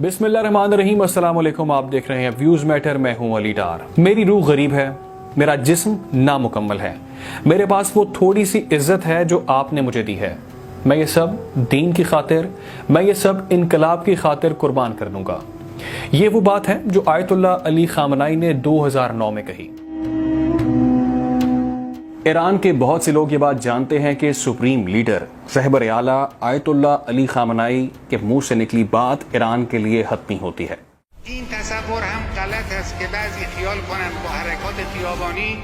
بسم اللہ الرحمن الرحیم، السلام علیکم۔ آپ دیکھ رہے ہیں ویوز میٹر، میں ہوں علی ڈار۔ میری روح غریب ہے، میرا جسم نامکمل ہے، میرے پاس وہ تھوڑی سی عزت ہے جو آپ نے مجھے دی ہے۔ میں یہ سب دین کی خاطر، میں یہ سب انقلاب کی خاطر قربان کر دوں گا۔ یہ وہ بات ہے جو آیت اللہ علی خامنائی نے 2009 میں کہی۔ ایران کے بہت سے لوگ یہ بات جانتے ہیں کہ سپریم لیڈر رہبر اعلیٰ آیت اللہ علی خامنائی کے منہ سے نکلی بات ایران کے لیے حتمی ہوتی ہے۔ این تصور هم غلط است که بعضی خیال کنند با حرکات خیابانی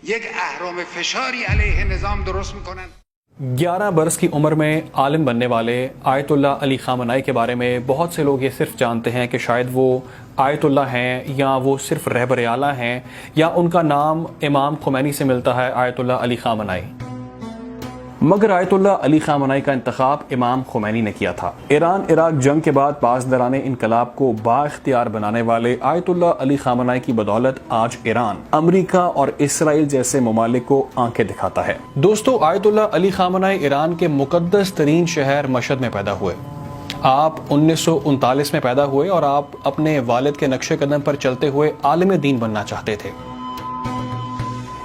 یک اهرم فشاری علیه نظام درست میکنند۔ 11 برس کی عمر میں عالم بننے والے آیت اللہ علی خامنائی کے بارے میں بہت سے لوگ یہ صرف جانتے ہیں کہ شاید وہ آیت اللہ ہیں، یا وہ صرف رہبر اعلیٰ ہیں، یا ان کا نام امام خمینی سے ملتا ہے، آیت اللہ علی خامنائی۔ مگر آیت اللہ علی خامنائی کا انتخاب امام خمینی نے کیا تھا۔ ایران عراق جنگ کے بعد پاسداران انقلاب کو بااختیار بنانے والے آیت اللہ علی خامنائی کی بدولت آج ایران، امریکہ اور اسرائیل جیسے ممالک کو آنکھیں دکھاتا ہے۔ دوستو، آیت اللہ علی خامنائی ایران کے مقدس ترین شہر مشہد میں پیدا ہوئے۔ آپ 1939 میں پیدا ہوئے اور آپ اپنے والد کے نقش قدم پر چلتے ہوئے عالم دین بننا چاہتے تھے۔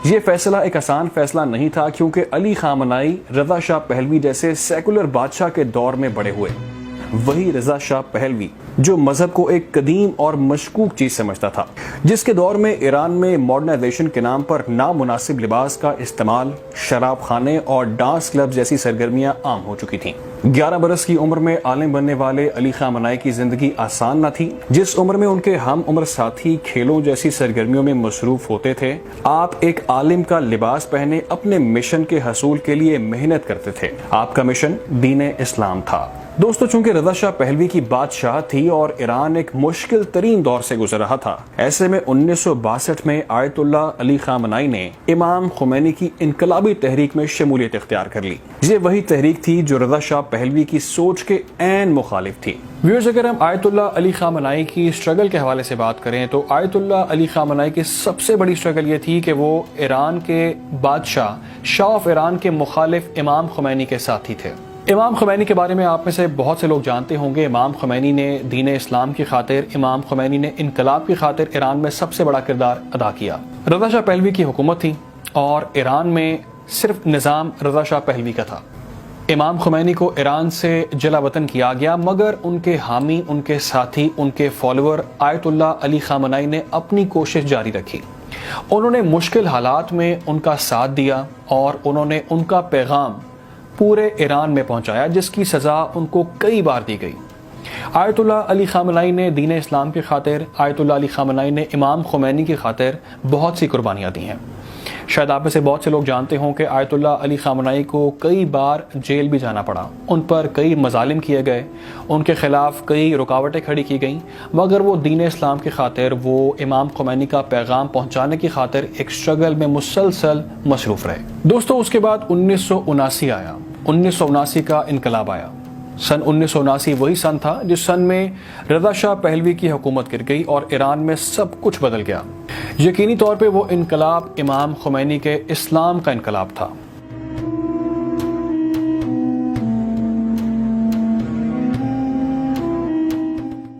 یہ فیصلہ ایک آسان فیصلہ نہیں تھا، کیونکہ علی خامنائی رضا شاہ پہلوی جیسے سیکولر بادشاہ کے دور میں بڑے ہوئے۔ وہی رضا شاہ پہلوی جو مذہب کو ایک قدیم اور مشکوک چیز سمجھتا تھا، جس کے دور میں ایران میں ماڈرنائزیشن کے نام پر نامناسب لباس کا استعمال، شراب خانے اور ڈانس کلب جیسی سرگرمیاں عام ہو چکی تھیں۔ 11 برس کی عمر میں عالم بننے والے علی خامنائی کی زندگی آسان نہ تھی۔ جس عمر میں ان کے ہم عمر ساتھی کھیلوں جیسی سرگرمیوں میں مصروف ہوتے تھے، آپ ایک عالم کا لباس پہنے اپنے مشن کے حصول کے لیے محنت کرتے تھے۔ آپ کا مشن دین اسلام تھا۔ دوستو، چونکہ رضا شاہ پہلوی کی بادشاہ تھی اور ایران ایک مشکل ترین دور سے گزر رہا تھا، ایسے میں 1962 میں آیت اللہ علی خامنائی نے امام خمینی کی انقلابی تحریک میں شمولیت اختیار کر لی۔ یہ وہی تحریک تھی جو رضا شاہ پہلوی کی سوچ کے عین مخالف تھی۔ ویورز، اگر ہم آیت اللہ علی خامنائی کی اسٹرگل کے حوالے سے بات کریں تو آیت اللہ علی خامنائی کی سب سے بڑی اسٹرگل یہ تھی کہ وہ ایران کے بادشاہ شاہ آف ایران کے مخالف امام خمینی کے ساتھی تھے۔ امام خمینی کے بارے میں آپ میں سے بہت سے لوگ جانتے ہوں گے۔ امام خمینی نے دین اسلام کی خاطر، امام خمینی نے انقلاب کی خاطر ایران میں سب سے بڑا کردار ادا کیا۔ رضا شاہ پہلوی کی حکومت تھی اور ایران میں صرف نظام رضا شاہ پہلوی کا تھا۔ امام خمینی کو ایران سے جلا وطن کیا گیا، مگر ان کے حامی، ان کے ساتھی، ان کے فالوور آیت اللہ علی خامنائی نے اپنی کوشش جاری رکھی۔ انہوں نے مشکل حالات میں ان کا ساتھ دیا اور انہوں نے ان کا پیغام پورے ایران میں پہنچایا، جس کی سزا ان کو کئی بار دی گئی۔ آیت اللہ علی خامنائی نے دین اسلام کی خاطر، آیت اللہ علی خامنائی نے امام خمینی کی خاطر بہت سی قربانیاں دی ہیں۔ شاید آپ میں سے بہت سے لوگ جانتے ہوں کہ آیت اللہ علی خامنائی کو کئی بار جیل بھی جانا پڑا، ان پر کئی مظالم کیے گئے، ان کے خلاف کئی رکاوٹیں کھڑی کی گئیں، مگر وہ دین اسلام کی خاطر، وہ امام خمینی کا پیغام پہنچانے کی خاطر ایک اسٹرگل میں مسلسل مصروف رہے۔ دوستو، اس کے بعد 1979 آیا۔ 1979 کا انقلاب آیا۔ سن 1979 وہی سن تھا جس سن میں رضا شاہ پہلوی کی حکومت گر گئی اور ایران میں سب کچھ بدل گیا۔ یقینی طور پہ وہ انقلاب امام خمینی کے اسلام کا انقلاب تھا۔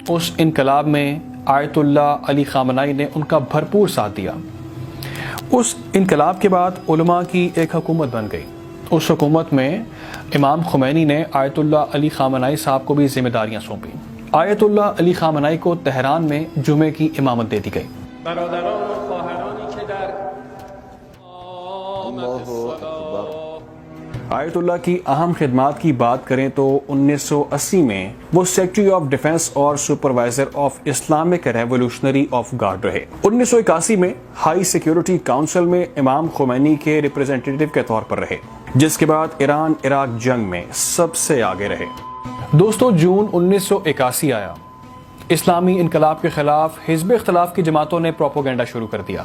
اس انقلاب میں آیت اللہ علی خامنائی نے ان کا بھرپور ساتھ دیا۔ اس انقلاب کے بعد علماء کی ایک حکومت بن گئی۔ اس حکومت میں امام خمینی نے آیت اللہ علی خامنائی صاحب کو بھی ذمہ داریاں سونپی۔ آیت اللہ علی خامنائی کو تہران میں جمعے کی امامت دے دی گئی۔ برادران و خواهرانی که در آیت اللہ کی اہم خدمات کی بات کریں تو 1980 میں وہ سیکرٹری آف ڈیفنس اور supervisor of Islamic revolutionary of guard رہے۔ 1981 میں ہائی سیکیورٹی کاؤنسل میں امام خمینی کے ریپریزنٹیٹیو کے طور پر رہے، جس کے بعد ایران عراق جنگ میں سب سے آگے رہے۔ دوستو، جون 1981 آیا۔ اسلامی انقلاب کے خلاف حزب اختلاف کی جماعتوں نے پروپیگنڈا شروع کر دیا۔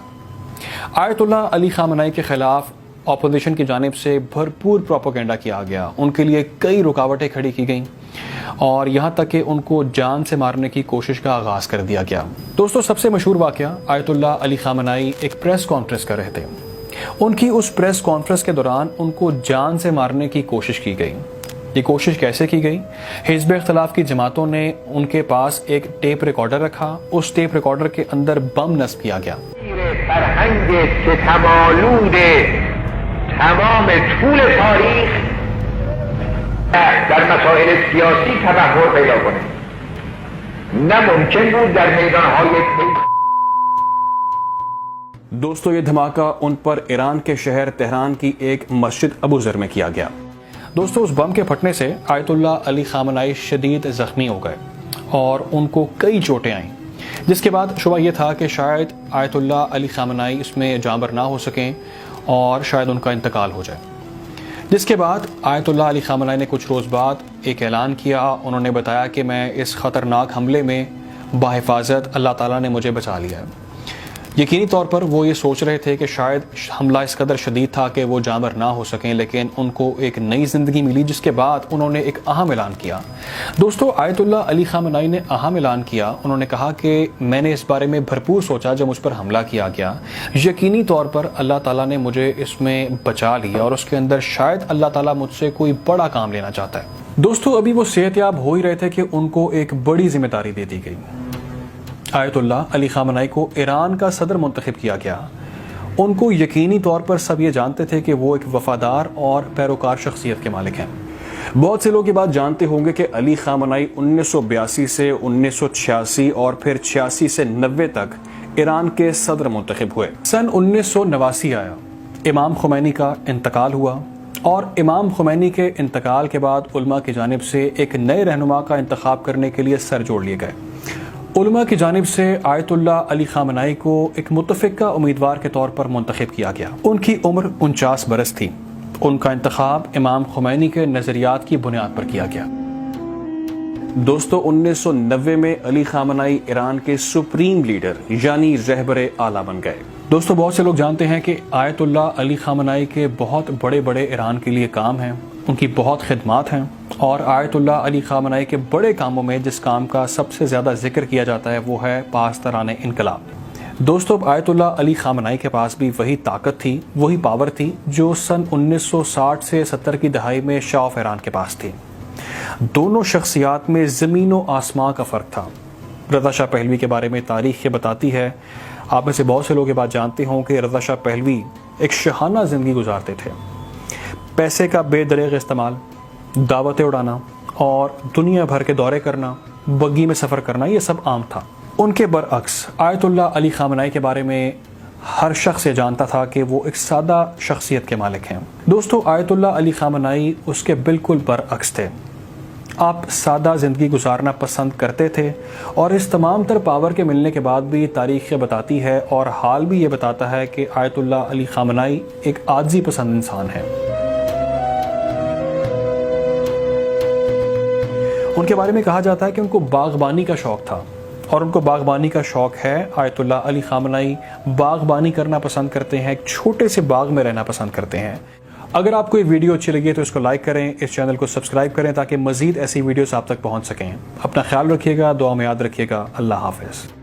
آیت اللہ علی خامنائی کے خلاف اپوزیشن کی جانب سے بھرپور پروپیگنڈا کیا گیا، ان کے لیے کئی رکاوٹیں کھڑی کی گئیں اور یہاں تک کہ ان کو جان سے مارنے کی کوشش کا آغاز کر دیا گیا۔ دوستو، سب سے مشہور واقعہ، آیت اللہ علی خامنائی ایک پریس کانفرنس کر رہے تھے۔ ان کی اس پریس کانفرنس کے دوران ان کو جان سے مارنے کی کوشش کی گئی۔ یہ کوشش کیسے کی گئی؟ حزب اختلاف کی جماعتوں نے ان کے پاس ایک ٹیپ ریکارڈر رکھا، اس ٹیپ ریکارڈر کے اندر بم نصب کیا گیا۔ فرهنگ ستم‌آلود تمام طول تاریخ در مسائل سیاسی تبحر پیدا کنه نه ممکن بود در میدان‌های دوستو یہ دھماکہ ان پر ایران کے شہر تہران کی ایک مسجد ابو ذر میں کیا گیا۔ دوستو اس بم کے پھٹنے سے آیت اللہ علی خامنائی شدید زخمی ہو گئے اور ان کو کئی چوٹیں آئیں، جس کے بعد شبہ یہ تھا کہ شاید آیت اللہ علی خامنائی اس میں جانبر نہ ہو سکیں اور شاید ان کا انتقال ہو جائے، جس کے بعد آیت اللہ علی خامنائی نے کچھ روز بعد ایک اعلان کیا۔ انہوں نے بتایا کہ میں اس خطرناک حملے میں بحفاظت اللہ تعالیٰ نے مجھے بچا لیا ہے۔ یقینی طور پر وہ یہ سوچ رہے تھے کہ شاید حملہ اس قدر شدید تھا کہ وہ جانبر نہ ہو سکیں، لیکن ان کو ایک نئی زندگی ملی، جس کے بعد انہوں نے ایک اہم اعلان کیا۔ دوستو آیت اللہ علی خامنائی نے اہم اعلان کیا۔ انہوں نے کہا کہ میں نے اس بارے میں بھرپور سوچا جب مجھ پر حملہ کیا گیا، یقینی طور پر اللہ تعالیٰ نے مجھے اس میں بچا لیا اور اس کے اندر شاید اللہ تعالیٰ مجھ سے کوئی بڑا کام لینا چاہتا ہے۔ دوستو ابھی وہ صحت یاب ہو ہی رہے تھے کہ ان کو ایک بڑی ذمہ داری دے دی گئی۔ آیت اللہ علی خامنائی کو ایران کا صدر منتخب کیا گیا۔ ان کو یقینی طور پر سب یہ جانتے تھے کہ وہ ایک وفادار اور پیروکار شخصیت کے مالک ہیں۔ بہت سے لوگ یہ بات جانتے ہوں گے کہ علی خامنائی 1982 سے 1986 اور پھر 86 سے 90 تک ایران کے صدر منتخب ہوئے۔ سن 1989 آیا، امام خمینی کا انتقال ہوا اور امام خمینی کے انتقال کے بعد علماء کی جانب سے ایک نئے رہنما کا انتخاب کرنے کے لیے سر جوڑ لیے گئے۔ علماء کی جانب سے آیت اللہ علی خامنائی کو ایک متفقہ امیدوار کے طور پر منتخب کیا گیا۔ ان کی عمر 49 برس تھی۔ ان کا انتخاب امام خمینی کے نظریات کی بنیاد پر کیا گیا۔ دوستو 1990 میں علی خامنائی ایران کے سپریم لیڈر یعنی رہبر اعلیٰ بن گئے۔ دوستو بہت سے لوگ جانتے ہیں کہ آیت اللہ علی خامنائی کے بہت بڑے بڑے ایران کے لیے کام ہیں، ان کی بہت خدمات ہیں، اور آیت اللہ علی خامنائی کے بڑے کاموں میں جس کام کا سب سے زیادہ ذکر کیا جاتا ہے وہ ہے پاسداران انقلاب۔ دوستو آیت اللہ علی خامنائی کے پاس بھی وہی طاقت تھی، وہی پاور تھی جو سن 1960 سے 70 کی دہائی میں شاہ آف ایران کے پاس تھی۔ دونوں شخصیات میں زمین و آسمان کا فرق تھا۔ رضا شاہ پہلوی کے بارے میں تاریخ یہ بتاتی ہے، آپ میں سے بہت سے لوگ یہ بات جانتے ہوں کہ رضا شاہ پہلوی ایک شاہانہ زندگی گزارتے تھے۔ پیسے کا بے دریغ استعمال، دعوتیں اڑانا اور دنیا بھر کے دورے کرنا، بگی میں سفر کرنا، یہ سب عام تھا۔ ان کے برعکس آیت اللہ علی خامنائی کے بارے میں ہر شخص یہ جانتا تھا کہ وہ ایک سادہ شخصیت کے مالک ہیں۔ دوستو آیت اللہ علی خامنائی اس کے بالکل برعکس تھے۔ آپ سادہ زندگی گزارنا پسند کرتے تھے، اور اس تمام تر پاور کے ملنے کے بعد بھی تاریخ یہ بتاتی ہے اور حال بھی یہ بتاتا ہے کہ آیت اللہ علی خامنائی ایک عاجزی پسند انسان ہے۔ ان کے بارے میں کہا جاتا ہے کہ ان کو باغبانی کا شوق تھا، اور ان کو باغبانی کا شوق ہے۔ آیت اللہ علی خامنائی باغبانی کرنا پسند کرتے ہیں، ایک چھوٹے سے باغ میں رہنا پسند کرتے ہیں۔ اگر آپ کو یہ ویڈیو اچھی لگی ہے تو اس کو لائک کریں، اس چینل کو سبسکرائب کریں تاکہ مزید ایسی ویڈیوز آپ تک پہنچ سکیں۔ اپنا خیال رکھیے گا، دعا میں یاد رکھیے گا۔ اللہ حافظ۔